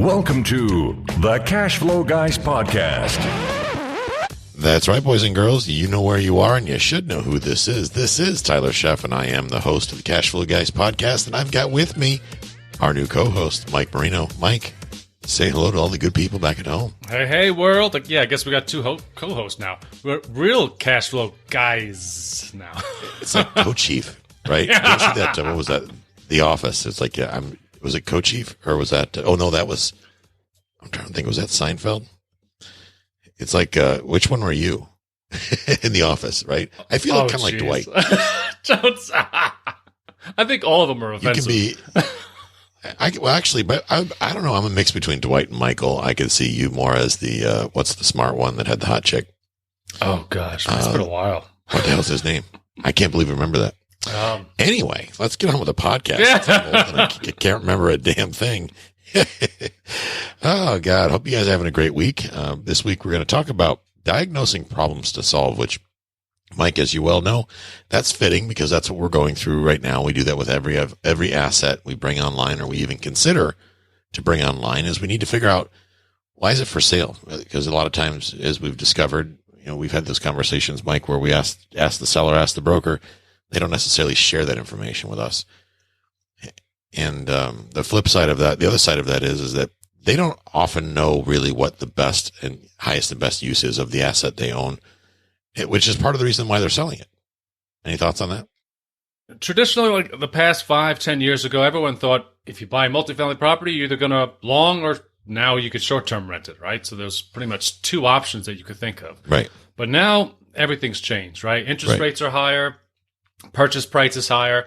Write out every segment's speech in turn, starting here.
Welcome to the Cash Flow Guys podcast. That's right, boys and girls. You know where you are, and you should know who this is. This is Tyler Sheff, and I am the host of the Cash Flow Guys podcast, and I've got with me our new co-host, Mike Marino. Mike, say hello to all the good people back at home. Hey, world. Yeah, I guess we got two co-hosts now. We're real Cash Flow Guys now. It's like Co-Chief, right? Did you see that? What was that? The Office. It's like, was it Co-Chief, or was that? Oh no, that was. I'm trying to think. Was that Seinfeld? It's like, which one were you in The Office? Right? I feel kind of like Dwight. I think all of them are offensive. You can be. Well, actually, but I don't know. I'm a mix between Dwight and Michael. I could see you more as the what's the smart one that had the hot chick? Oh gosh, it's been a while. What the hell's his name? I can't believe I remember that. Anyway, let's get on with the podcast. I can't remember a damn thing. Oh, God. Hope you guys are having a great week. This week, we're going to talk about diagnosing problems to solve, which, Mike, as you well know, that's fitting because that's what we're going through right now. We do that with every asset we bring online or we even consider to bring online is we need to figure out why is it for sale? Because a lot of times, as we've discovered, we've had those conversations, Mike, where we ask the seller, ask the broker. They don't necessarily share that information with us. And the flip side of that, the other side of that is that they don't often know really what the best and highest and best use is of the asset they own, which is part of the reason why they're selling it. Any thoughts on that? Traditionally, like the past 5-10 years ago, everyone thought if you buy multifamily property, you're either going to long or now you could short-term rent it, right? So there's pretty much two options that you could think of. Right. But now everything's changed, right? Interest rates are higher. Purchase price is higher.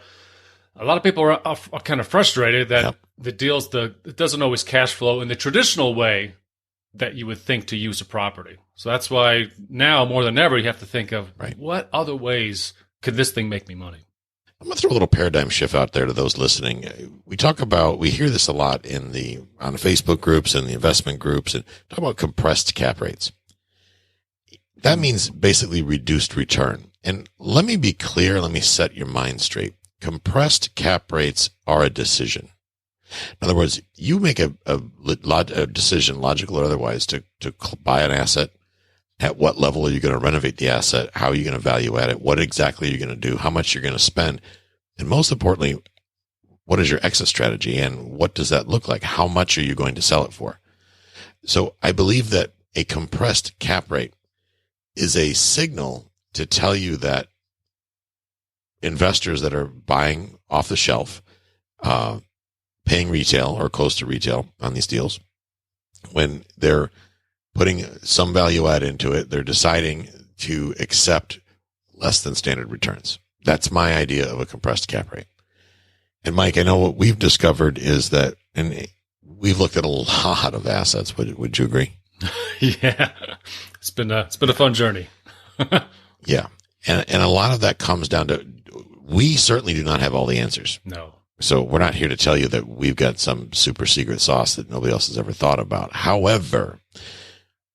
A lot of people are kind of frustrated that the deals, it doesn't always cash flow in the traditional way that you would think to use a property. So that's why now more than ever, you have to think of what other ways could this thing make me money? I'm going to throw a little paradigm shift out there to those listening. We hear this a lot on the Facebook groups and the investment groups and talk about compressed cap rates. That means basically reduced return. And let me be clear. Let me set your mind straight. Compressed cap rates are a decision. In other words, you make a decision, logical or otherwise, to buy an asset. At what level are you going to renovate the asset? How are you going to value add it? What exactly are you going to do? How much you're going to spend? And most importantly, what is your exit strategy? And what does that look like? How much are you going to sell it for? So I believe that a compressed cap rate is a signal to tell you that investors that are buying off the shelf, paying retail or close to retail on these deals, when they're putting some value add into it, they're deciding to accept less than standard returns. That's my idea of a compressed cap rate. And Mike, I know what we've discovered is that, and we've looked at a lot of assets. Would you agree? Yeah, it's been a fun journey. Yeah. And a lot of that comes down to, we certainly do not have all the answers. No. So we're not here to tell you that we've got some super secret sauce that nobody else has ever thought about. However,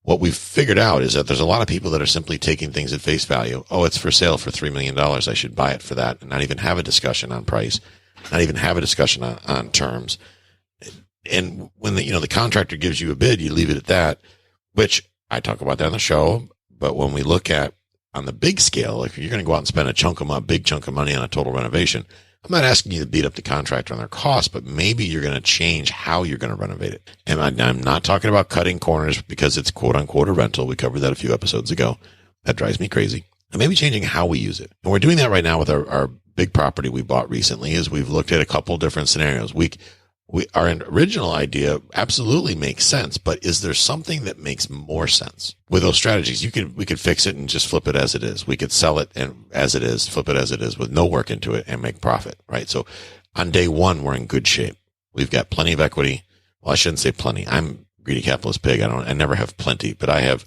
what we've figured out is that there's a lot of people that are simply taking things at face value. Oh, it's for sale for $3 million. I should buy it for that, and not even have a discussion on price, not even have a discussion on terms. And when the contractor gives you a bid, you leave it at that, which I talk about that on the show. But when we look at on the big scale, if you're going to go out and spend a big chunk of money on a total renovation, I'm not asking you to beat up the contractor on their costs, but maybe you're going to change how you're going to renovate it. And I'm not talking about cutting corners because it's quote unquote a rental. We covered that a few episodes ago. That drives me crazy. And maybe changing how we use it. And we're doing that right now with our big property we bought recently. Is we've looked at a couple different scenarios. Our original idea absolutely makes sense, but is there something that makes more sense with those strategies? We could fix it and just flip it as it is. We could sell it and as it is, flip it as it is with no work into it and make profit, right? So on day one, we're in good shape. We've got plenty of equity. Well, I shouldn't say plenty. I'm a greedy capitalist pig. I never have plenty, but I have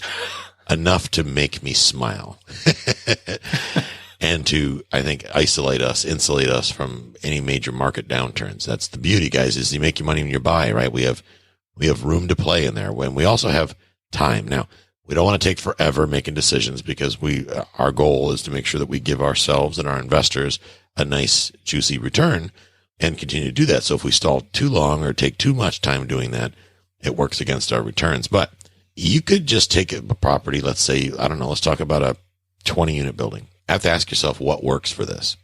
enough to make me smile. And to, I think, insulate us from any major market downturns. That's the beauty, guys, is you make your money when you buy, right? We have room to play in there when we also have time. Now, we don't want to take forever making decisions because our goal is to make sure that we give ourselves and our investors a nice, juicy return and continue to do that. So if we stall too long or take too much time doing that, it works against our returns. But you could just take a property, let's say, I don't know, let's talk about a 20-unit building. I have to ask yourself what works for this.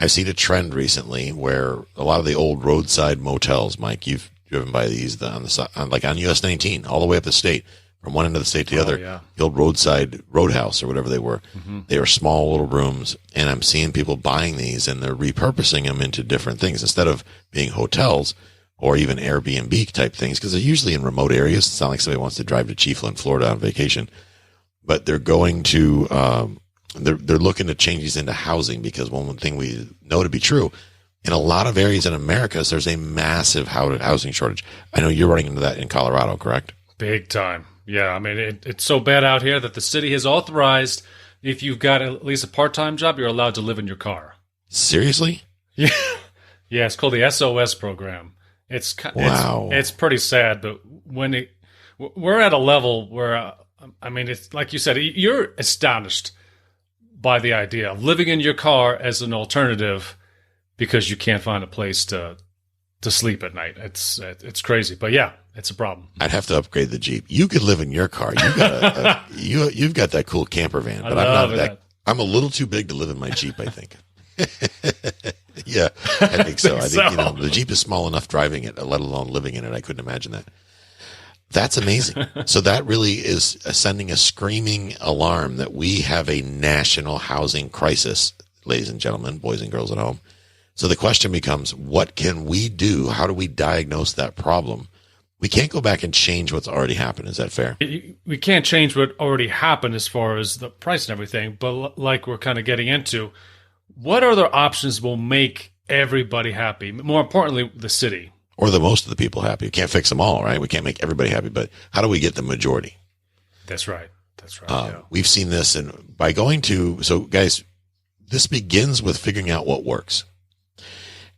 I've seen a trend recently where a lot of the old roadside motels, Mike, you've driven by these like on US 19, all the way up the state, from one end of the state to the other. Yeah. The old roadside roadhouse or whatever they were. Mm-hmm. They are small little rooms, and I'm seeing people buying these and they're repurposing them into different things instead of being hotels or even Airbnb type things, because they're usually in remote areas. It's not like somebody wants to drive to Chiefland, Florida on vacation, but they're going to, they're looking to change these into housing, because one thing we know to be true in a lot of areas in America is there's a massive housing shortage. I know you're running into that in Colorado, correct? Big time. Yeah. I mean, it's so bad out here that the city has authorized, if you've got at least a part-time job, you're allowed to live in your car. Seriously? Yeah. Yeah. It's called the SOS program. Wow. It's pretty sad, but we're at a level where, I mean, it's like you said, you're astonished by the idea of living in your car as an alternative because you can't find a place to sleep at night. It's crazy, but yeah, it's a problem. I'd have to upgrade the Jeep. You could live in your car. You've got that cool camper van, but I'm not that. I'm a little too big to live in my Jeep, I think. Yeah, I think so. I think the Jeep is small enough driving it, let alone living in it. I couldn't imagine that. That's amazing. So that really is sending a screaming alarm that we have a national housing crisis, ladies and gentlemen, boys and girls at home. So the question becomes, what can we do? How do we diagnose that problem? We can't go back and change what's already happened. Is that fair? We can't change what already happened as far as the price and everything, but like we're kind of getting into, what other options will make everybody happy? More importantly, the city. Or the most of the people happy. We can't fix them all, right? We can't make everybody happy, but how do we get the majority? That's right. Yeah. We've seen this, and by going to, so guys, this begins with figuring out what works.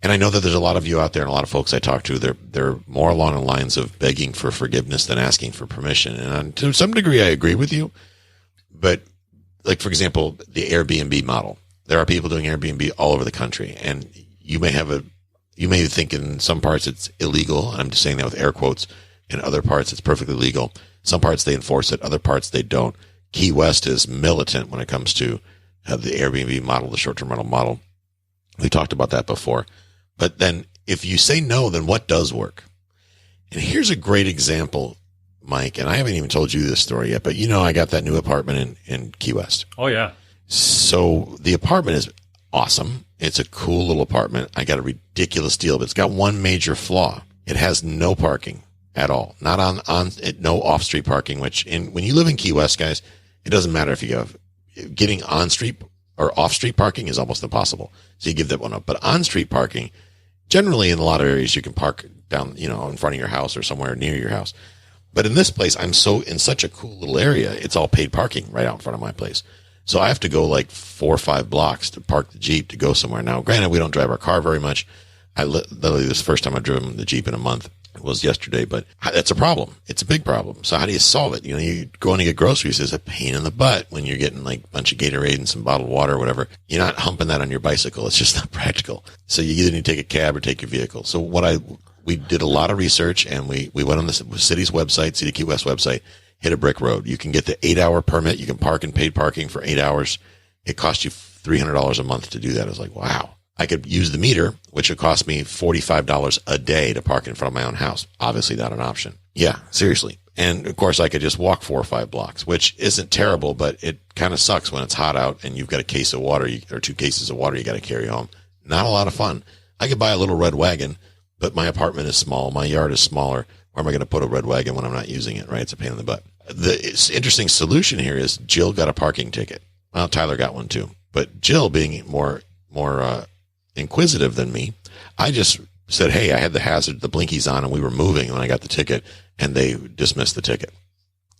And I know that there's a lot of you out there and a lot of folks I talk to, they're more along the lines of begging for forgiveness than asking for permission. And to some degree, I agree with you. But like, for example, the Airbnb model. There are people doing Airbnb all over the country, and you may think in some parts it's illegal. And I'm just saying that with air quotes. In other parts, it's perfectly legal. Some parts they enforce it. Other parts they don't. Key West is militant when it comes to the Airbnb model, the short-term rental model. We talked about that before. But then if you say no, then what does work? And here's a great example, Mike, and I haven't even told you this story yet, but I got that new apartment in Key West. Oh, yeah. So the apartment is awesome. It's a cool little apartment. I got a ridiculous deal, but it's got one major flaw. It has no parking at all. Not no off-street parking, which when you live in Key West, guys, it doesn't matter if you have getting on-street or off-street parking is almost impossible. So you give that one up. But on-street parking, generally in a lot of areas, you can park down, in front of your house or somewhere near your house. But in this place, I'm in such a cool little area. It's all paid parking right out in front of my place. So I have to go like 4 or 5 blocks to park the Jeep to go somewhere. Now, granted, we don't drive our car very much. Literally, this is the first time I've driven the Jeep in a month. It was yesterday, but that's a problem. It's a big problem. So how do you solve it? You go in to get groceries. It's a pain in the butt when you're getting like a bunch of Gatorade and some bottled water or whatever. You're not humping that on your bicycle. It's just not practical. So you either need to take a cab or take your vehicle. So we did a lot of research, and we went on the city's website, City Key West website, hit a brick road. You can get the 8-hour permit. You can park in paid parking for 8 hours. It costs you $300 a month to do that. I was like, wow. I could use the meter, which would cost me $45 a day to park in front of my own house. Obviously not an option. Yeah, seriously. And of course I could just walk 4 or 5 blocks, which isn't terrible, but it kind of sucks when it's hot out and you've got a case of water or 2 cases of water you got to carry home. Not a lot of fun. I could buy a little red wagon, but my apartment is small. My yard is smaller. Where am I going to put a red wagon when I'm not using it, right? It's a pain in the butt. The interesting solution here is Jill got a parking ticket. Well, Tyler got one too, but Jill being more inquisitive than me, I just said, hey, I had the hazard, the blinkies on, and we were moving when I got the ticket, and they dismissed the ticket.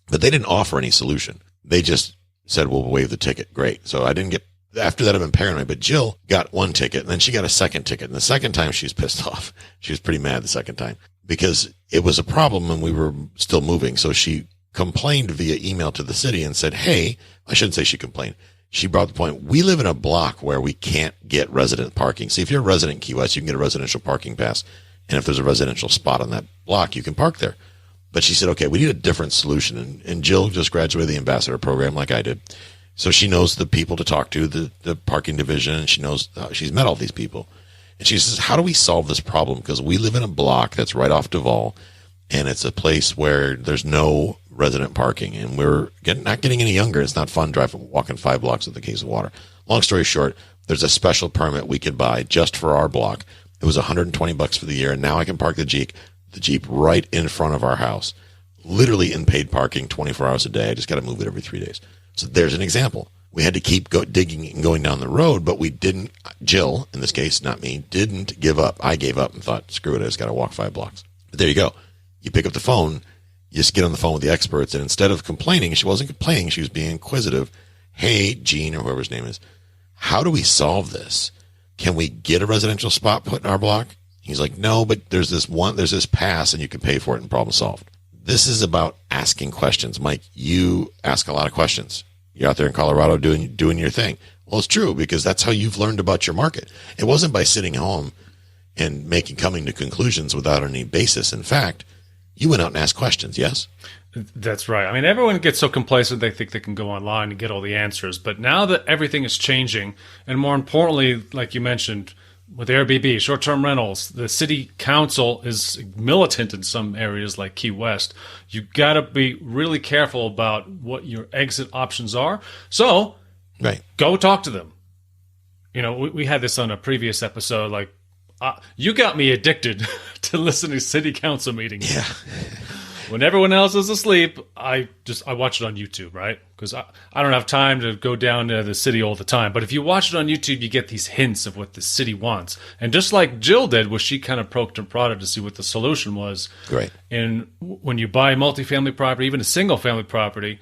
But they didn't offer any solution. They just said, we'll waive the ticket. Great. So I didn't get, after that I've been paranoid, but Jill got 1 ticket, and then she got a second ticket. And the second time she was pissed off. She was pretty mad the second time because it was a problem and we were still moving. So she complained via email to the city and said, hey, I shouldn't say she complained. She brought the point, we live in a block where we can't get resident parking. See, if you're a resident in Key West, you can get a residential parking pass. And if there's a residential spot on that block, you can park there. But she said, okay, we need a different solution. And Jill just graduated the ambassador program like I did. So she knows the people to talk to, the parking division, and she knows she's met all these people. And she says, how do we solve this problem? Because we live in a block that's right off Duval, and it's a place where there's no resident parking, and we're not getting any younger. It's not fun walking 5 blocks with a case of water. Long story short, there's a special permit we could buy just for our block. It was $120 for the year, and now I can park the Jeep right in front of our house, literally in paid parking 24 hours a day. I just got to move it every 3 days. So there's an example. We had to keep digging and going down the road, but we didn't. Jill, in this case, not me, didn't give up. I gave up and thought, screw it, I just got to walk 5 blocks. But there you go. You pick up the phone, you just get on the phone with the experts, and instead of complaining, she wasn't complaining, she was being inquisitive. Hey, Gene, or whoever his name is, how do we solve this? Can we get a residential spot put in our block? He's like, no, but there's this pass, and you can pay for it, and problem solved. This is about asking questions. Mike, you ask a lot of questions. You're out there in Colorado doing your thing. Well, it's true, because that's how you've learned about your market. It wasn't by sitting home and coming to conclusions without any basis. In fact, you went out and asked questions, yes? That's right. I mean, everyone gets so complacent they think they can go online and get all the answers. But now that everything is changing, and more importantly, like you mentioned, with Airbnb, short-term rentals, the city council is militant in some areas like Key West. You got to be really careful about what your exit options are. So, Go talk to them. You know, we had this on a previous episode. Like, you got me addicted to listening to city council meetings. Yeah. When everyone else is asleep, I watch it on YouTube, right? Because I don't have time to go down to the city all the time. But if you watch it on YouTube, you get these hints of what the city wants. And just like Jill did, where she kind of poked and prodded to see what the solution was. Right. And when you buy multifamily property, even a single-family property,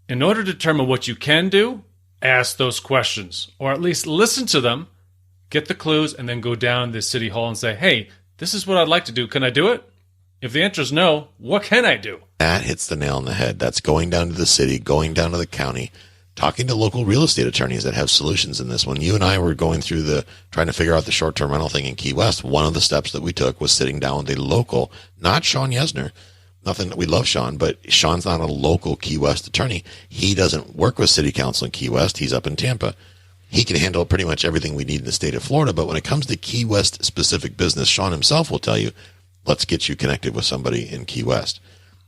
in order to determine what you can do, ask those questions. Or at least listen to them, get the clues, and then go down to City Hall and say, hey, this is what I'd like to do. Can I do it? If the answer is no, what can I do? That hits the nail on the head. That's going down to the city, going down to the county, talking to local real estate attorneys that have solutions in this. When you and I were going through trying to figure out the short-term rental thing in Key West, one of the steps that we took was sitting down with a local, not Sean Yesner. Nothing that we love Sean, but Sean's not a local Key West attorney. He doesn't work with city council in Key West. He's up in Tampa. He can handle pretty much everything we need in the state of Florida. But when it comes to Key West specific business, Sean himself will tell you, let's get you connected with somebody in Key West.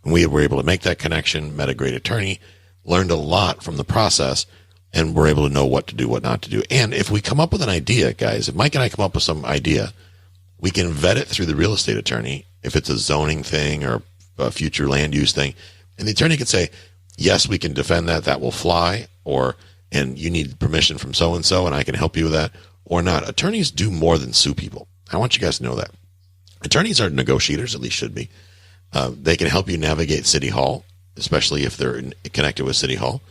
And we were able to make that connection, met a great attorney, learned a lot from the process, and we're able to know what to do, what not to do. And if we come up with an idea, guys, if Mike and I come up with some idea, we can vet it through the real estate attorney, if it's a zoning thing or a future land use thing. And the attorney can say, yes, we can defend that, that will fly, and you need permission from so-and-so, and I can help you with that, or not. Attorneys do more than sue people. I want you guys to know that. Attorneys are negotiators, at least should be. They can help you navigate City Hall, especially if they're connected with City Hall.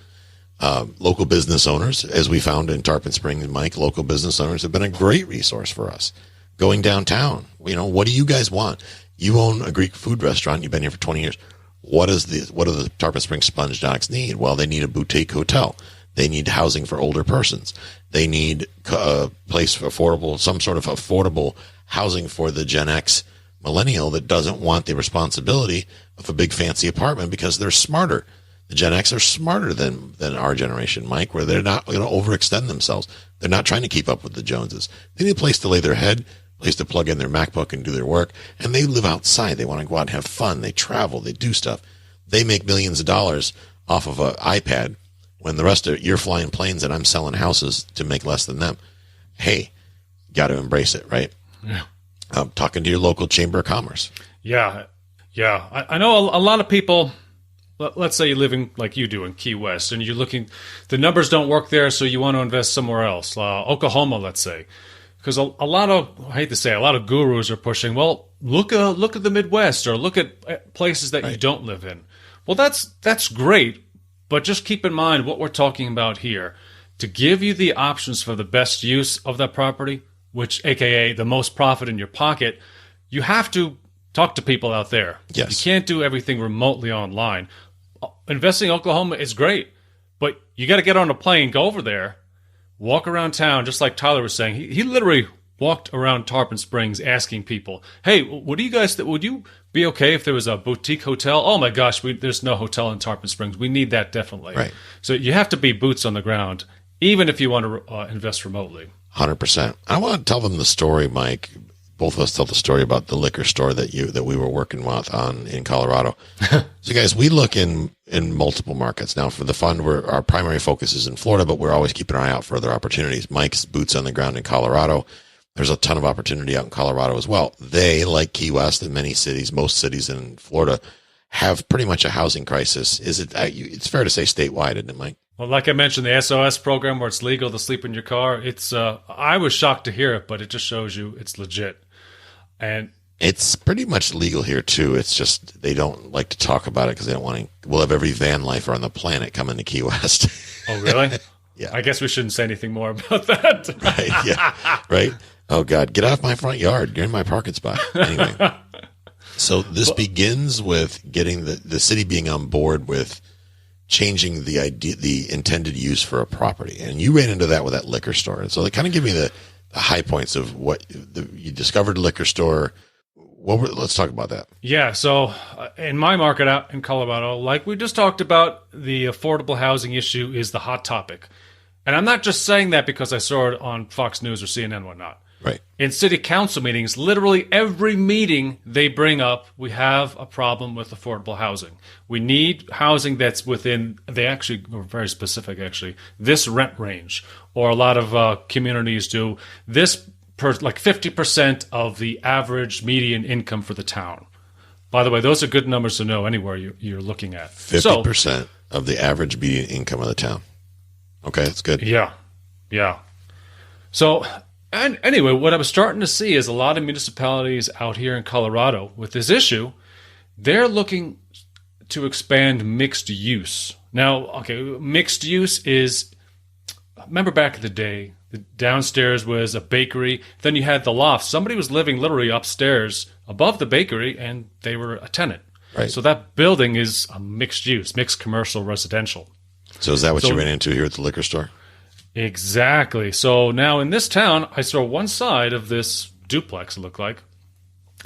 Local business owners, as we found in Tarpon Springs, Mike, local business owners have been a great resource for us. Going downtown, what do you guys want? You own a Greek food restaurant. You've been here for 20 years. What do the Tarpon Springs Sponge Docks need? Well, they need a boutique hotel. They need housing for older persons. They need a place for some sort of affordable housing for the Gen X millennial that doesn't want the responsibility of a big fancy apartment because they're smarter. The Gen X are smarter than our generation, Mike, where they're not going to overextend themselves. They're not trying to keep up with the Joneses. They need a place to lay their head, a place to plug in their MacBook and do their work. And they live outside. They want to go out and have fun. They travel. They do stuff. They make millions of dollars off of an iPad when the rest of you're flying planes and I'm selling houses to make less than them. Hey, got to embrace it, right? Yeah. Talking to your local chamber of commerce. Yeah. I know a lot of people, let's say you're living like you do in Key West and you're looking, the numbers don't work there, so you want to invest somewhere else. Oklahoma, let's say. Because a lot of gurus are pushing, well, look at the Midwest or look at places that you don't live in. Well, that's great, but just keep in mind what we're talking about here. To give you the options for the best use of that property, which AKA the most profit in your pocket, you have to talk to people out there. Yes. You can't do everything remotely online. Investing in Oklahoma is great, but you got to get on a plane, go over there, walk around town, just like Tyler was saying. He literally walked around Tarpon Springs asking people, "Hey, what do you guys? Would you be okay if there was a boutique hotel?" Oh my gosh, there's no hotel in Tarpon Springs. We need that definitely. Right. So you have to be boots on the ground, even if you want to invest remotely. 100%. I want to tell them the story, Mike. Both of us tell the story about the liquor store that we were working with in Colorado. So, guys, we look in multiple markets now for the fund. Our primary focus is in Florida, but we're always keeping an eye out for other opportunities. Mike's boots on the ground in Colorado. There's a ton of opportunity out in Colorado as well. They, like Key West and many cities, most cities in Florida, have pretty much a housing crisis. It's fair to say statewide, isn't it, Mike? Well, like I mentioned, the SOS program where it's legal to sleep in your car. I was shocked to hear it, but it just shows you it's legit. And it's pretty much legal here too. It's just they don't like to talk about it because they don't want to. We'll have every van lifer on the planet come into Key West. Oh, really? Yeah. I guess we shouldn't say anything more about that. Right. Yeah. Right. Oh God, get off my front yard. You're in my parking spot. Anyway. So this begins with getting the city being on board with changing the intended use for a property, and you ran into that with that liquor store. And so they kind of give me the high points of what you discovered a liquor store. Let's talk about that. Yeah. So in my market out in Colorado, like we just talked about, the affordable housing issue is the hot topic. And I'm not just saying that because I saw it on Fox News or CNN and whatnot. Right. In city council meetings, literally every meeting they bring up, we have a problem with affordable housing. We need housing that's within, they actually were very specific, actually, this rent range. Or a lot of communities do this, like 50% of the average median income for the town. By the way, those are good numbers to know anywhere you're looking at. 50% of the average median income of the town. Okay, that's good. Yeah. Yeah. So, and anyway, what I was starting to see is a lot of municipalities out here in Colorado with this issue, they're looking to expand mixed use. Now, okay, mixed use is, remember back in the day, the downstairs was a bakery, then you had the loft. Somebody was living literally upstairs above the bakery, and they were a tenant. Right. So that building is a mixed use, mixed commercial residential. So is that what you ran into here at the liquor store? Exactly. So now in this town, I saw one side of this duplex, it looked like,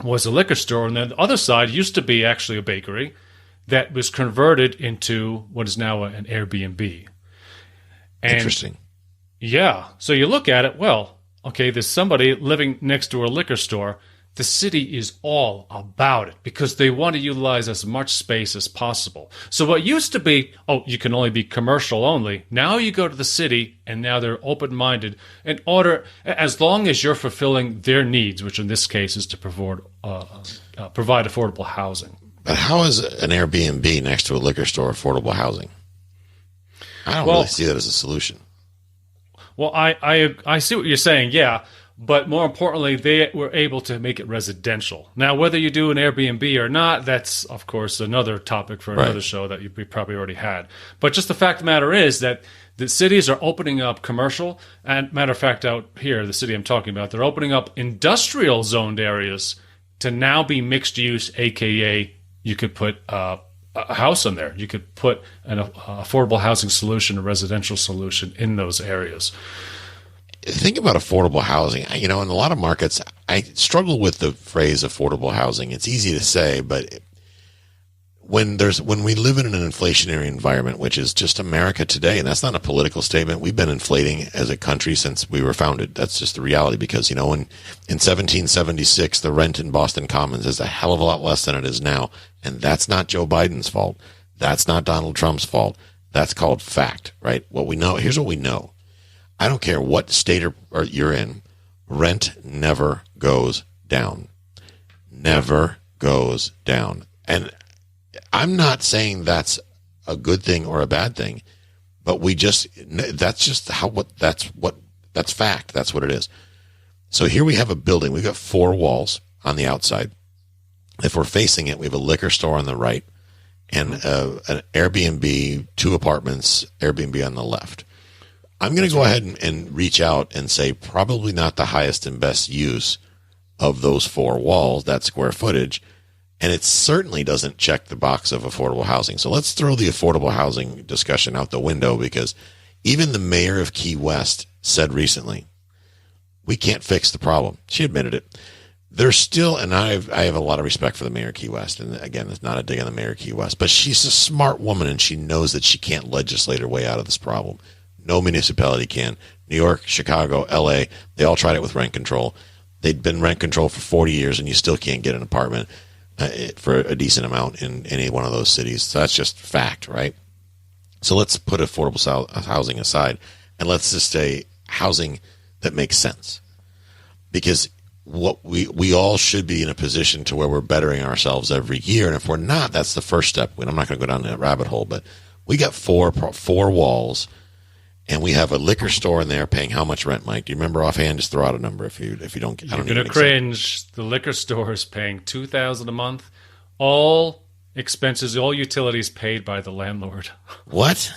was a liquor store, and then the other side used to be actually a bakery that was converted into what is now an Airbnb. And interesting. Yeah. So you look at it, well, okay, there's somebody living next to a liquor store. The city is all about it because they want to utilize as much space as possible. So what used to be, you can only be commercial only. Now you go to the city and now they're open-minded in order, as long as you're fulfilling their needs, which in this case is to provide affordable housing. But how is an Airbnb next to a liquor store affordable housing? I don't really see that as a solution. Well, I see what you're saying, yeah. But more importantly, they were able to make it residential. Now, whether you do an Airbnb or not, that's, of course, another topic for another show that we probably already had. But just the fact of the matter is that the cities are opening up commercial. And matter of fact, out here, the city I'm talking about, they're opening up industrial zoned areas to now be mixed use, a.k.a. you could put a house in there. You could put an affordable housing solution, a residential solution in those areas. Think about affordable housing. In a lot of markets, I struggle with the phrase affordable housing. It's easy to say, but when we live in an inflationary environment, which is just America today, and that's not a political statement. We've been inflating as a country since we were founded. That's just the reality because, in 1776, the rent in Boston Commons is a hell of a lot less than it is now. And that's not Joe Biden's fault. That's not Donald Trump's fault. That's called fact, right? Here's what we know. I don't care what state or you're in, rent never goes down. Never goes down. And I'm not saying that's a good thing or a bad thing, but that's fact. That's what it is. So here we have a building. We've got 4 walls on the outside. If we're facing it, we have a liquor store on the right and an Airbnb, 2 apartments, Airbnb on the left. I'm going to go ahead and reach out and say probably not the highest and best use of those 4 walls, that square footage, and it certainly doesn't check the box of affordable housing. So let's throw the affordable housing discussion out the window because even the mayor of Key West said recently We can't fix the problem. She admitted it. There's still, and I have a lot of respect for the mayor of Key West. And again, it's not a dig on the mayor of Key West, but she's a smart woman and she knows that she can't legislate her way out of this problem. No municipality can. New York, Chicago, LA, they all tried it with rent control. They'd been rent control for 40 years and you still can't get an apartment for a decent amount in any one of those cities. So that's just fact, right? So let's put affordable housing aside and let's just say housing that makes sense. Because what we all should be in a position to where we're bettering ourselves every year. And if we're not, that's the first step. I'm not going to go down that rabbit hole, but we got four walls and we have a liquor store in there paying how much rent, Mike? Do you remember offhand? Just throw out a number if you don't. You're going to cringe. The liquor store is paying $2,000 a month. All expenses, all utilities paid by the landlord. What?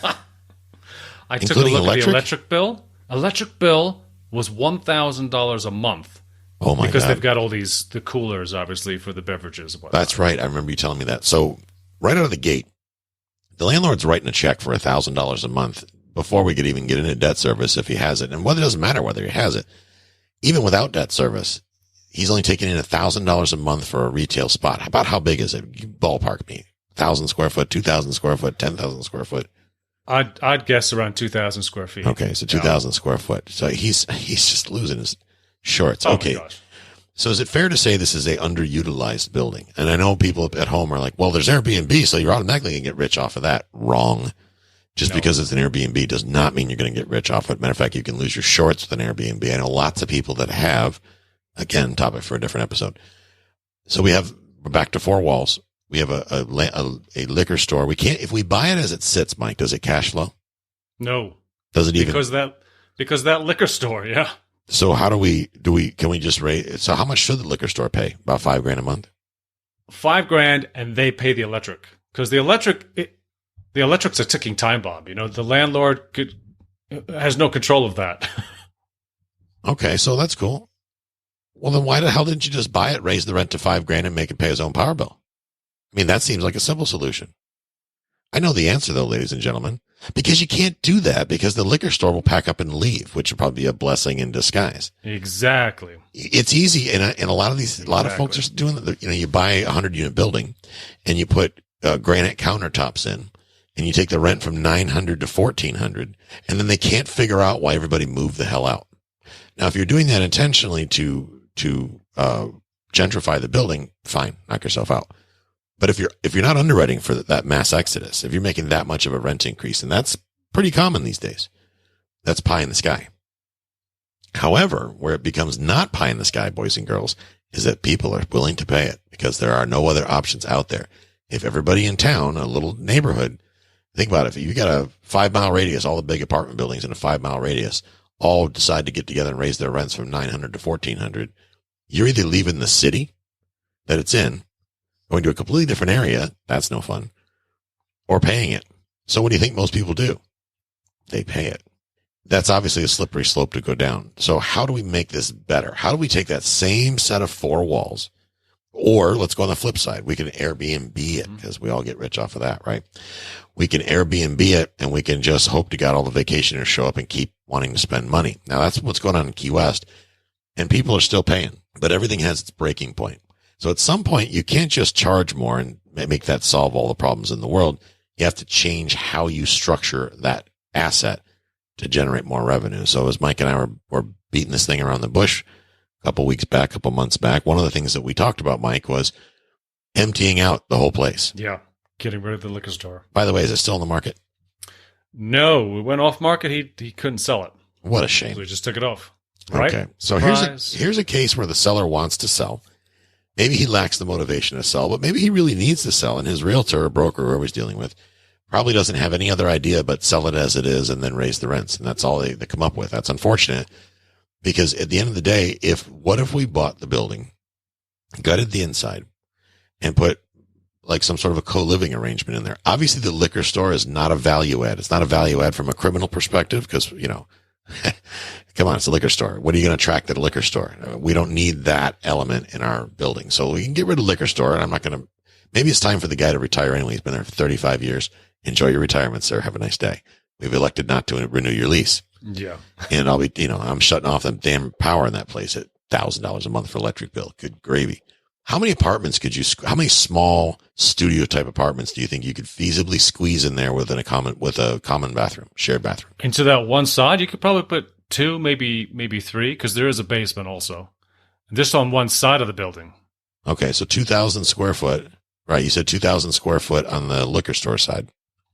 I took a look at the electric bill. Electric bill was $1,000 a month. Oh my because God. They've got all the coolers, obviously, for the beverages. And whatnot. That's right. I remember you telling me that. So right out of the gate, the landlord's writing a check for $1,000 a month before we could even get into debt service if he has it. And it doesn't matter whether he has it. Even without debt service, he's only taking in $1,000 a month for a retail spot. About how big is it? You ballpark me. 1,000 square foot, 2,000 square foot, 10,000 square foot. I'd guess around 2,000 square feet. Okay, so 2,000 square foot. So he's just losing his shorts. Oh okay. My gosh. So is it fair to say this is a underutilized building? And I know people at home are like, well, there's Airbnb, so you're automatically going to get rich off of that. Wrong. Just because it's an Airbnb does not mean you're going to get rich off it. Matter of fact, you can lose your shorts with an Airbnb. I know lots of people that have. Again, topic for a different episode. So we're back to four walls. We have a liquor store. We can't, if we buy it as it sits, Mike, does it cash flow? No. Does it even? Because that liquor store, yeah. So how can we just raise, so how much should the liquor store pay? About $5,000 a month? $5,000 and they pay the electric. Because the electric's a ticking time bomb. The landlord has no control of that. Okay. So that's cool. Well, then why the hell didn't you just buy it, raise the rent to $5,000 and make it pay his own power bill? I mean, that seems like a simple solution. I know the answer though, ladies and gentlemen, because you can't do that because the liquor store will pack up and leave, which would probably be a blessing in disguise. Exactly. It's easy. And a lot of folks are doing that. You buy a 100-unit building and you put granite countertops in and you take the rent from $900 to $1,400 and then they can't figure out why everybody moved the hell out. Now, if you're doing that intentionally to gentrify the building, fine, knock yourself out. But if you're not underwriting for that mass exodus, if you're making that much of a rent increase, and that's pretty common these days, that's pie in the sky. However, where it becomes not pie in the sky, boys and girls, is that people are willing to pay it because there are no other options out there. If everybody in town, a little neighborhood, think about it. If you got a 5-mile radius, all the big apartment buildings in a 5-mile radius all decide to get together and raise their rents from $900 to $1,400, you're either leaving the city that it's in, going to a completely different area, that's no fun, or paying it. So what do you think most people do? They pay it. That's obviously a slippery slope to go down. So how do we make this better? How do we take that same set of four walls, or let's go on the flip side. We can Airbnb it because we all get rich off of that, right? We can Airbnb it and we can just hope to God all the vacationers show up and keep wanting to spend money. Now that's what's going on in Key West, and people are still paying, but everything has its breaking point. So at some point you can't just charge more and make that solve all the problems in the world. You have to change how you structure that asset to generate more revenue. So as Mike and I were beating this thing around the bush a couple months back, one of the things that we talked about, Mike, was emptying out the whole place. Yeah. Getting rid of the liquor store. By the way, is it still in the market? No, it went off market. He couldn't sell it. What a shame. So he just took it off. Right? Okay. So here's a case where the seller wants to sell. Maybe he lacks the motivation to sell, but maybe he really needs to sell, and his realtor or broker, whoever he's dealing with, probably doesn't have any other idea but sell it as it is and then raise the rents. And that's all they come up with. That's unfortunate because at the end of the day, what if we bought the building, gutted the inside, and put like some sort of a co-living arrangement in there? Obviously, the liquor store is not a value add. It's not a value add from a criminal perspective because, come on, it's a liquor store. What are you going to attract at a liquor store? We don't need that element in our building. So we can get rid of liquor store, and I'm not going to, maybe it's time for the guy to retire anyway. He's been there for 35 years. Enjoy your retirement, sir. Have a nice day. We've elected not to renew your lease. Yeah. And I'll be, I'm shutting off them damn power in that place at $1,000 a month for electric bill. Good gravy. How many apartments how many small studio type apartments do you think you could feasibly squeeze in there with a common bathroom, shared bathroom? Into that one side, you could probably put 2, maybe 3, because there is a basement also. Just on one side of the building. Okay, so 2,000 square foot. Right, you said 2,000 square foot on the liquor store side.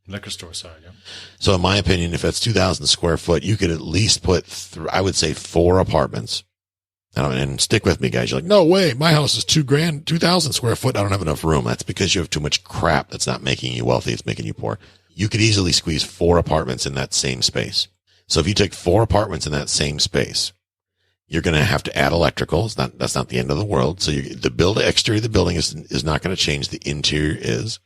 Liquor store side, yeah. So in my opinion, if it's 2,000 square foot, you could at least put, I would say 4 apartments. And stick with me, guys. You're like, no way. My house is $2,000, 2,000 square foot. I don't have enough room. That's because you have too much crap. That's not making you wealthy. It's making you poor. You could easily squeeze 4 apartments in that same space. So if you take 4 apartments in that same space, you're going to have to add electrical. That's not the end of the world. So the exterior of the building is not going to change. The interior is.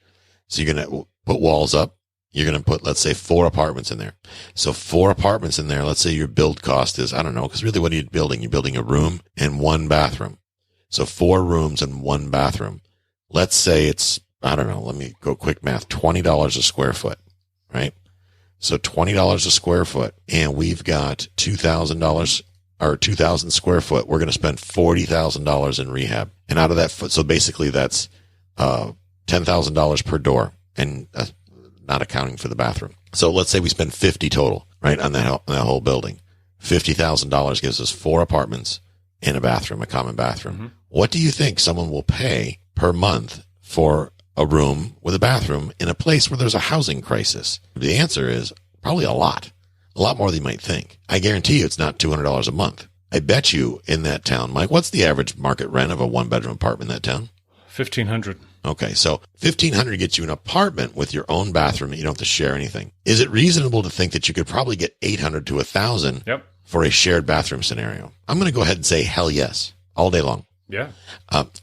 So you're going to put walls up. You're going to put, let's say, 4 apartments in there. So 4 apartments in there. Let's say your build cost is, I don't know, because really what are you building? You're building a room and 1 bathroom. So 4 rooms and 1 bathroom. Let's say it's, I don't know, let me go quick math, $20 a square foot, right? So $20 a square foot, and we've got $2,000 or 2,000 square foot. We're going to spend $40,000 in rehab. And out of that, so basically that's $10,000 per door, and not accounting for the bathroom. So let's say we spend 50 total, right, on that whole building. $50,000 gives us 4 apartments and a bathroom, a common bathroom. Mm-hmm. What do you think someone will pay per month for a room with a bathroom in a place where there's a housing crisis? The answer is probably a lot more than you might think. I guarantee you it's not $200 a month. I bet you in that town, Mike, what's the average market rent of a 1-bedroom apartment in that town? $1,500. Okay, so $1,500 gets you an apartment with your own bathroom that you don't have to share anything. Is it reasonable to think that you could probably get $800 to $1,000 for a shared bathroom scenario? I'm going to go ahead and say hell yes, all day long. Yeah.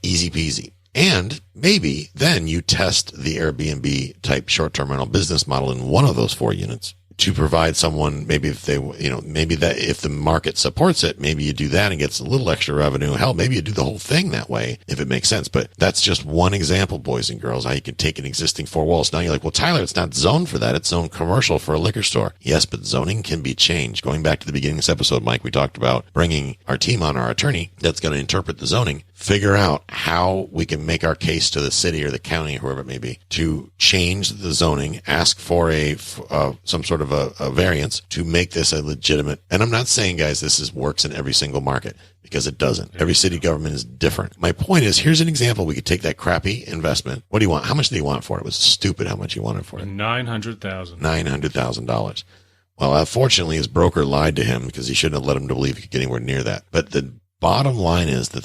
Easy peasy. And maybe then you test the Airbnb type short-term rental business model in one of those 4 units to provide someone, maybe if they, maybe that if the market supports it, maybe you do that and gets a little extra revenue. Hell, maybe you do the whole thing that way if it makes sense. But that's just one example, boys and girls, how you can take an existing 4 walls. Now you're like, well, Tyler, it's not zoned for that. It's zoned commercial for a liquor store. Yes, but zoning can be changed. Going back to the beginning of this episode, Mike, we talked about bringing our team on, our attorney that's going to interpret the zoning, figure out how we can make our case to the city or the county or whoever it may be to change the zoning, ask for some sort of a variance to make this a legitimate. And I'm not saying, guys, works in every single market, because it doesn't. Every city government is different. My point is, here's an example. We could take that crappy investment. What do you want? How much do you want for it? It was stupid how much you wanted for it. $900,000. $900,000. Well, unfortunately, his broker lied to him because he shouldn't have let him to believe he could get anywhere near that. But the bottom line is the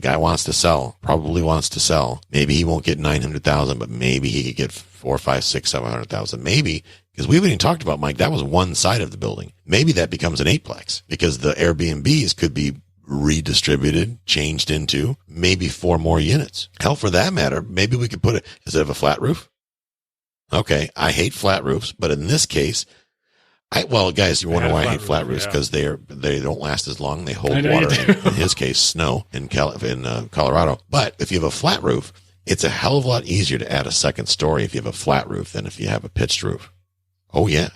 guy wants to sell, probably wants to sell. Maybe he won't get 900,000, but maybe he could get 4, 5, 6, 700,000. Maybe, because we haven't even talked about, Mike, that was one side of the building. Maybe that becomes an 8-plex because the Airbnbs could be redistributed, changed into maybe 4 more units. Hell, for that matter, maybe we could put it, does it have a flat roof? Okay. I hate flat roofs, but in this case, guys, you wonder why I hate flat roofs, because they don't last as long. They hold water. In his case, snow in Colorado. But if you have a flat roof, it's a hell of a lot easier to add a second story if you have a flat roof than if you have a pitched roof. Oh yeah.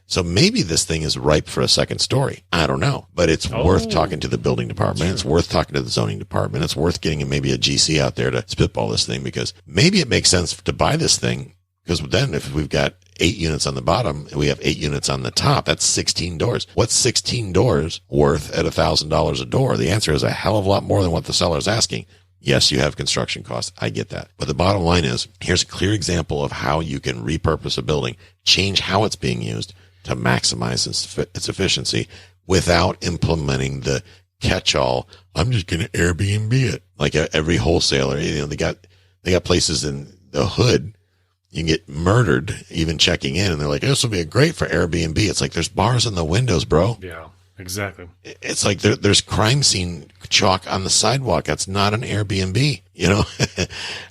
So maybe this thing is ripe for a second story. I don't know, but it's worth talking to the building department. It's worth talking to the zoning department. It's worth getting maybe a GC out there to spitball this thing, because maybe it makes sense to buy this thing. Because then if we've got 8 units on the bottom and we have 8 units on the top, that's 16 doors. What's 16 doors worth at $1,000 a door? The answer is a hell of a lot more than what the seller is asking. Yes, you have construction costs. I get that. But the bottom line is, here's a clear example of how you can repurpose a building, change how it's being used to maximize its efficiency without implementing the catch-all, I'm just going to Airbnb it. Like every wholesaler, they got places in the hood. You can get murdered even checking in, and they're like, this will be great for Airbnb. It's like, there's bars in the windows, bro. Yeah, exactly. It's like there's crime scene chalk on the sidewalk. That's not an Airbnb. I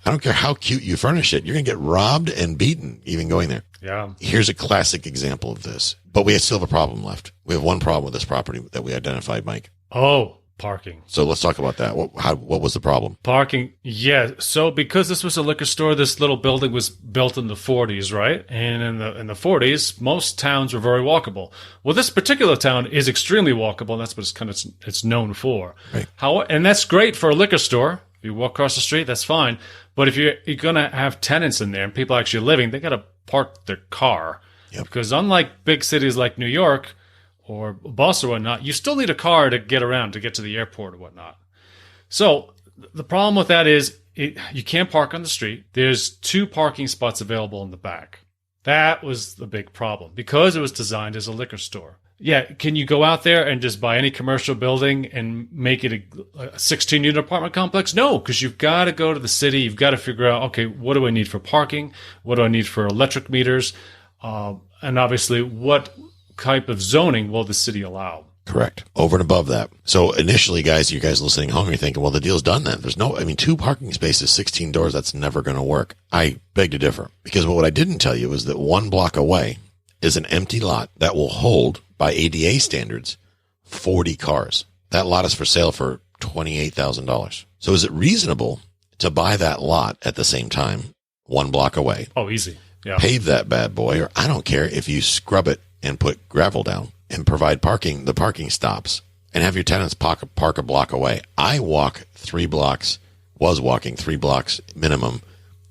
don't care how cute you furnish it. You're going to get robbed and beaten even going there. Yeah. Here's a classic example of this, but we still have a problem left. We have one problem with this property that we identified, Mike. Oh, Parking. So let's talk about that. What was the problem? Parking, yeah. So because this was a liquor store, this little building was built in the 40s, right? And in the 40s, most towns were very walkable. Well, this particular town is extremely walkable, and that's what it's known for. Right. And that's great for a liquor store. If you walk across the street, that's fine. But if you're going to have tenants in there and people actually living, they got to park their car. Yep. Because unlike big cities like New York or bus or whatnot, you still need a car to get around, to get to the airport or whatnot. So the problem with that is you can't park on the street. There's 2 parking spots available in the back. That was the big problem because it was designed as a liquor store. Yeah, can you go out there and just buy any commercial building and make it a 16-unit apartment complex? No, because you've got to go to the city. You've got to figure out, okay, what do I need for parking? What do I need for electric meters? And obviously, what type of zoning will the city allow? Correct. Over and above that. So initially, you guys listening home, you're thinking, well, the deal's done then. 2 parking spaces, 16 doors, that's never going to work. I beg to differ, because what I didn't tell you is that 1 block away is an empty lot that will hold, by ADA standards, 40 cars. That lot is for sale for $28,000. So is it reasonable to buy that lot at the same time, 1 block away? Oh, easy. Yeah. Pave that bad boy, or I don't care if you scrub it and put gravel down and provide the parking stops, and have your tenants park a block away. I was walking 3 blocks minimum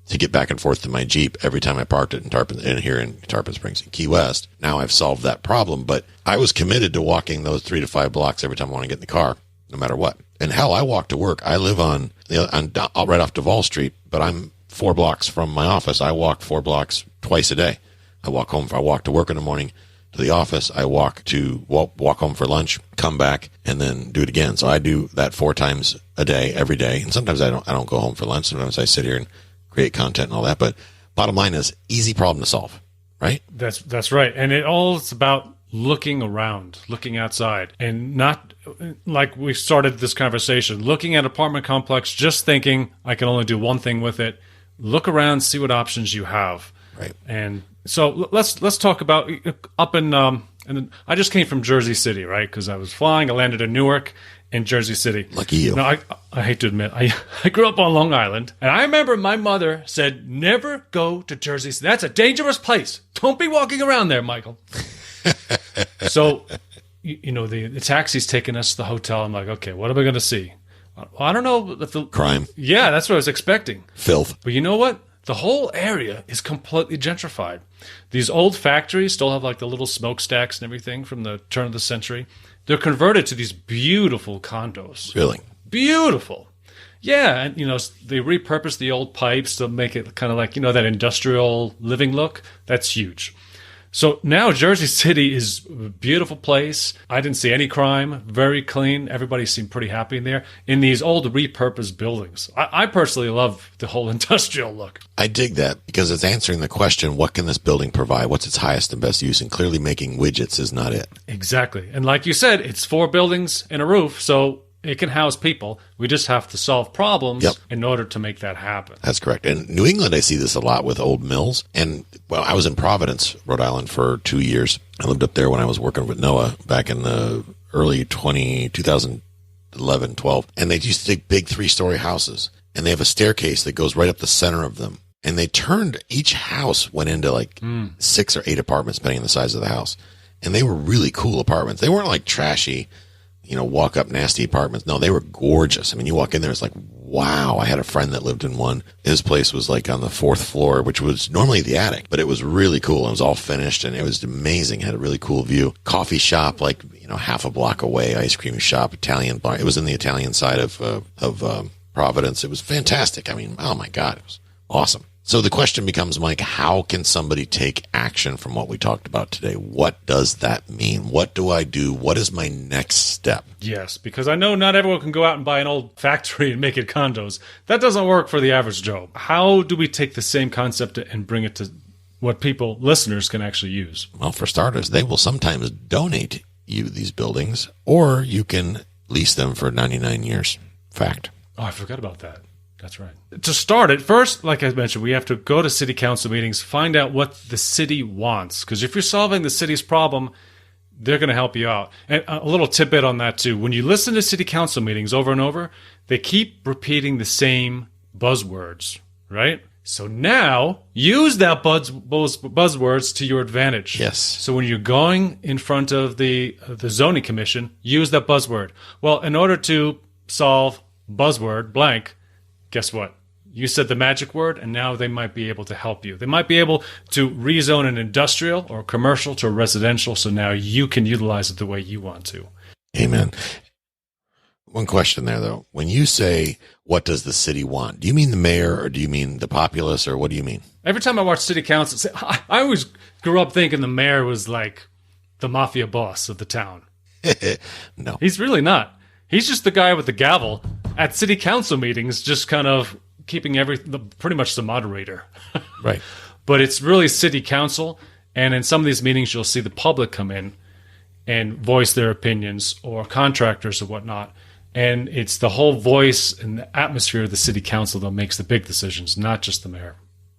to get back and forth to my Jeep every time I parked it here in Tarpon Springs in Key West. Now I've solved that problem, but I was committed to walking those 3 to 5 blocks every time I want to get in the car, no matter what. And hell, I walk to work. I live on right off Duval Street, but I'm 4 blocks from my office. I walk 4 blocks twice a day. I walk to work in the morning, to the office. I walk home for lunch, come back, and then do it again. So I do that 4 times a day, every day. And sometimes I don't go home for lunch. Sometimes I sit here and create content and all that. But bottom line is, easy problem to solve, right? That's right. And it's about looking around, looking outside, and not like we started this conversation, looking at apartment complex, just thinking I can only do one thing with it. Look around, see what options you have. Right. And so let's talk about up in and I just came from Jersey City, right? Because I was flying. I landed in Newark in Jersey City. Lucky you. Now, I hate to admit, I grew up on Long Island, and I remember my mother said, never go to Jersey City. That's a dangerous place. Don't be walking around there, Michael. So, the taxi's taking us to the hotel. I'm like, okay, what are we going to see? Well, I don't know. If crime. Yeah, that's what I was expecting. Filth. But you know what? The whole area is completely gentrified. These old factories still have like the little smokestacks and everything from the turn of the century. They're converted to these beautiful condos. Really? Beautiful. Yeah, and they repurpose the old pipes to make it kind of like, that industrial living look. That's huge. So now Jersey City is a beautiful place. I didn't see any crime, very clean. Everybody seemed pretty happy in there in these old repurposed buildings. I personally love the whole industrial look. I dig that because it's answering the question, what can this building provide? What's its highest and best use? And clearly making widgets is not it. Exactly. And like you said, it's 4 buildings and a roof, so it can house people. We just have to solve problems in order to make that happen. That's correct. In New England, I see this a lot with old mills. And, I was in Providence, Rhode Island for 2 years. I lived up there when I was working with Noah back in the early 2011, 12. And they used to take big 3-story houses. And they have a staircase that goes right up the center of them. And they turned, each house went into like 6 or 8 apartments, depending on the size of the house. And they were really cool apartments. They weren't like trashy, walk up nasty apartments. No, they were gorgeous. I mean, you walk in there, it's like, wow. I had a friend that lived in one. His place was like on the 4th floor, which was normally the attic, but it was really cool. It was all finished and it was amazing. It had a really cool view. Coffee shop, like, half a block away, ice cream shop, Italian bar. It was in the Italian side of Providence. It was fantastic. I mean, oh my God, it was awesome. So the question becomes, Mike, how can somebody take action from what we talked about today? What does that mean? What do I do? What is my next step? Yes, because I know not everyone can go out and buy an old factory and make it condos. That doesn't work for the average Joe. How do we take the same concept and bring it to what listeners can actually use? Well, for starters, they will sometimes donate you these buildings, or you can lease them for 99 years. Fact. Oh, I forgot about that. That's right. To start it, first, like I mentioned, we have to go to city council meetings, find out what the city wants. Because if you're solving the city's problem, they're going to help you out. And a little tidbit on that too. When you listen to city council meetings over and over, they keep repeating the same buzzwords, right? So now use that buzzwords to your advantage. Yes. So when you're going in front of the zoning commission, use that buzzword. Well, in order to solve buzzword blank, guess what? You said the magic word, and now they might be able to help you. They might be able to rezone an industrial or commercial to residential, so now you can utilize it the way you want to. Amen. One question there, though. When you say, what does the city want? Do you mean the mayor, or do you mean the populace, or what do you mean? Every time I watch city council, I always grew up thinking the mayor was like the mafia boss of the town. No. He's really not. He's just the guy with the gavel at city council meetings, just kind of keeping pretty much the moderator. Right. But it's really city council, and in some of these meetings, you'll see the public come in and voice their opinions, or contractors or whatnot. And it's the whole voice and the atmosphere of the city council that makes the big decisions, not just the mayor.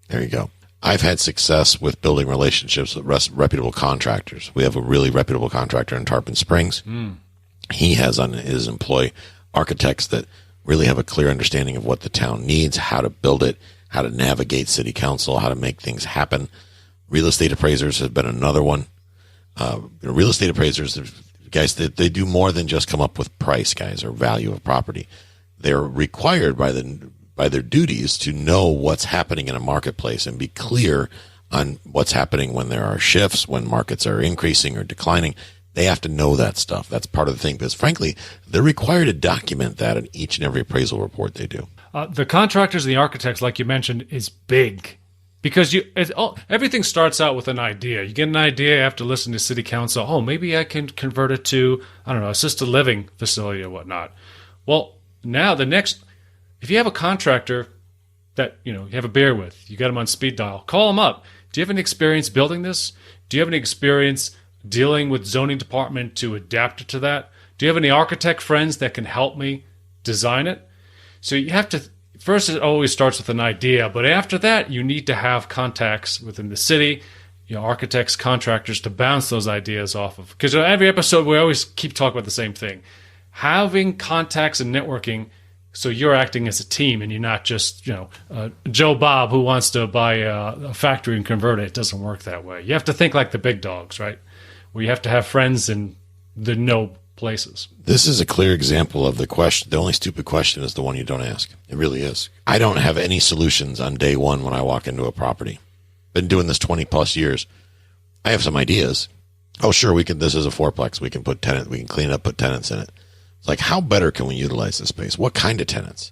There you go. I've had success with building relationships with reputable contractors. We have a really reputable contractor in Tarpon Springs. He has on his employee architects that really have a clear understanding of what the town needs, how to build it, how to navigate city council, how to make things happen. Real estate appraisers have been another one. Real estate appraisers, guys, they do more than just come up with price, guys, or value of property. They're required by their duties to know what's happening in a marketplace and be clear on what's happening when there are shifts, when markets are increasing or declining. They have to know that stuff. That's part of the thing, because frankly, they're required to document that in each and every appraisal report they do. The contractors and the architects, like you mentioned, is big, because everything starts out with an idea. You get an idea after listening to city council. Oh, maybe I can convert it to, I don't know, assisted living facility or whatnot. Well, now if you have a contractor that, you have a beer with, you got them on speed dial, call them up. Do you have any experience building this? Do you have any experience dealing with zoning department to adapt it to that? Do you have any architect friends that can help me design it? So you have to, first it always starts with an idea, but after that you need to have contacts within the city, architects, contractors to bounce those ideas off of. Because every episode we always keep talking about the same thing. Having contacts and networking, so you're acting as a team and you're not just, Joe Bob who wants to buy a factory and convert it. It doesn't work that way. You have to think like the big dogs, right? Where you have to have friends in the no places. This is a clear example of the question. The only stupid question is the one you don't ask. It really is. I don't have any solutions on day one when I walk into a property. Been doing this 20 plus years. I have some ideas. Oh, sure, this is a fourplex. We can clean it up, put tenants in it. It's like, how better can we utilize this space? What kind of tenants?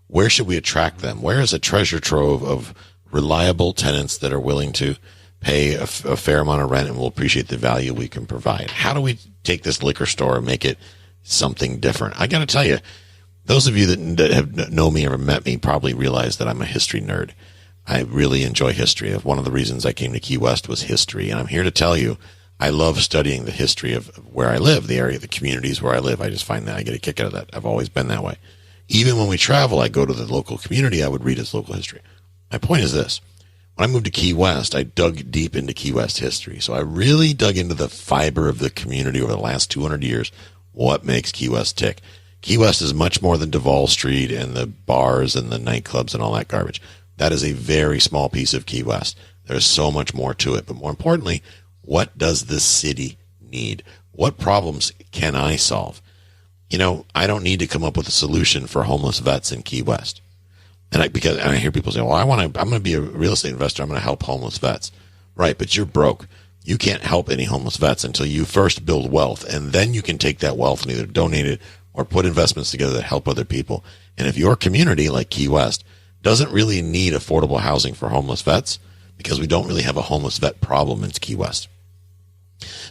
Where should we attract them? Where is a treasure trove of reliable tenants that are willing to pay a fair amount of rent and will appreciate the value we can provide? How do we take this liquor store and make it something different? I got to tell you, those of you that have known me or met me probably realize that I'm a history nerd. I really enjoy history. One of the reasons I came to Key West was history, and I'm here to tell you, I love studying the history of where I live, the area, the communities where I live. I just find that I get a kick out of that. I've always been that way. Even when we travel, I go to the local community, I would read its local history. My point is this. When I moved to Key West, I dug deep into Key West history. So I really dug into the fiber of the community over the last 200 years, what makes Key West tick. Key West is much more than Duval Street and the bars and the nightclubs and all that garbage. That is a very small piece of Key West. There's so much more to it. But more importantly, what does this city need? What problems can I solve? I don't need to come up with a solution for homeless vets in Key West. And I hear people say, well, I'm going to be a real estate investor. I'm going to help homeless vets. Right, but you're broke. You can't help any homeless vets until you first build wealth. And then you can take that wealth and either donate it or put investments together that help other people. And if your community, like Key West, doesn't really need affordable housing for homeless vets, because we don't really have a homeless vet problem in Key West.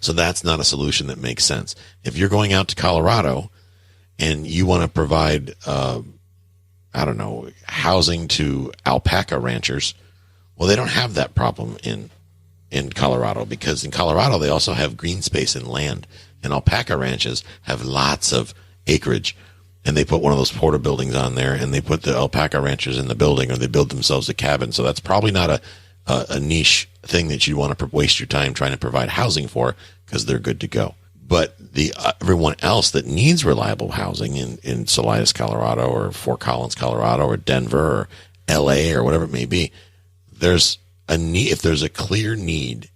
So that's not a solution that makes sense. If you're going out to Colorado and you want to provide housing to alpaca ranchers, well, they don't have that problem in Colorado, because in Colorado, they also have green space and land, and alpaca ranches have lots of acreage, and they put one of those porta buildings on there, and they put the alpaca ranchers in the building, or they build themselves a cabin. So that's probably not a niche thing that you want to waste your time trying to provide housing for, because they're good to go. But everyone else that needs reliable housing in Salinas, Colorado, or Fort Collins, Colorado, or Denver, or LA, or whatever it may be, there's a need. If there's a clear need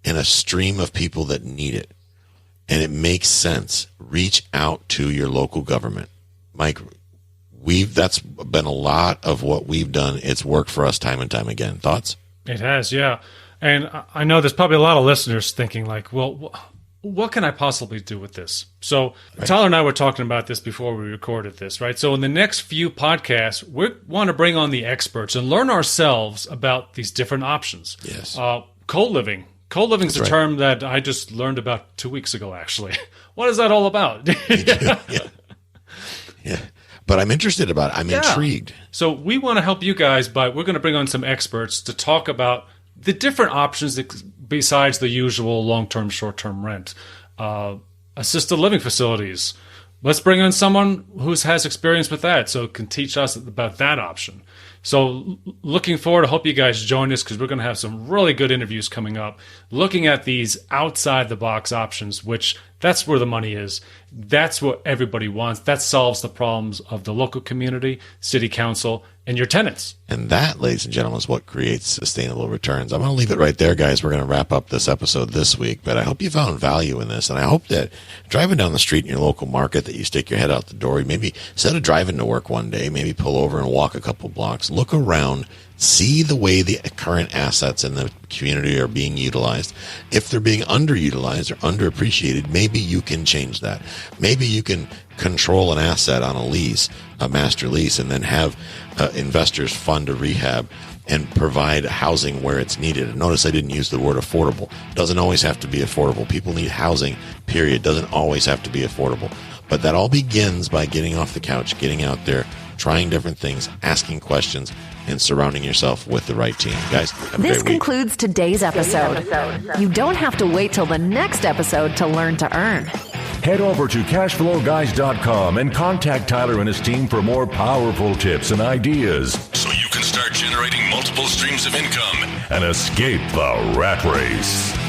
and a stream of people that need it, and it makes sense, reach out to your local government. Mike, that's been a lot of what we've done. It's worked for us time and time again. Thoughts? It has, yeah. And I know there's probably a lot of listeners thinking like, well, what can I possibly do with this? So right. Tyler and I were talking about this before we recorded this, right? So in the next few podcasts, we want to bring on the experts and learn ourselves about these different options. Yes. Co-living. Co-living is a term that I just learned about 2 weeks ago, actually. What is that all about? Yeah. But I'm interested about it. I'm intrigued. So we want to help you guys we're going to bring on some experts to talk about the different options besides the usual long-term, short-term rent. Assisted living facilities. Let's bring on someone who has experience with that so can teach us about that option. So looking forward, I hope you guys join us because we're going to have some really good interviews coming up, looking at these outside-the-box options, which that's where the money is. That's what everybody wants. That solves the problems of the local community, city council, and your tenants. And that, ladies and gentlemen, is what creates sustainable returns. I'm going to leave it right there, guys. We're going to wrap up this episode this week, but I hope you found value in this. And I hope that driving down the street in your local market, that you stick your head out the door, maybe instead of driving to work one day, maybe pull over and walk a couple blocks, look around, see the way the current assets in the community are being utilized. If they're being underutilized or underappreciated, maybe you can change that. Maybe you can control an asset on a lease, a master lease, and then have investors fund a rehab and provide housing where it's needed. And notice I didn't use the word affordable. It doesn't always have to be affordable. People need housing, period. It doesn't always have to be affordable. But that all begins by getting off the couch, getting out there, trying different things, asking questions, and surrounding yourself with the right team. Guys, have a great week. This concludes today's episode. You don't have to wait till the next episode to learn to earn. Head over to cashflowguys.com and contact Tyler and his team for more powerful tips and ideas so you can start generating multiple streams of income and escape the rat race.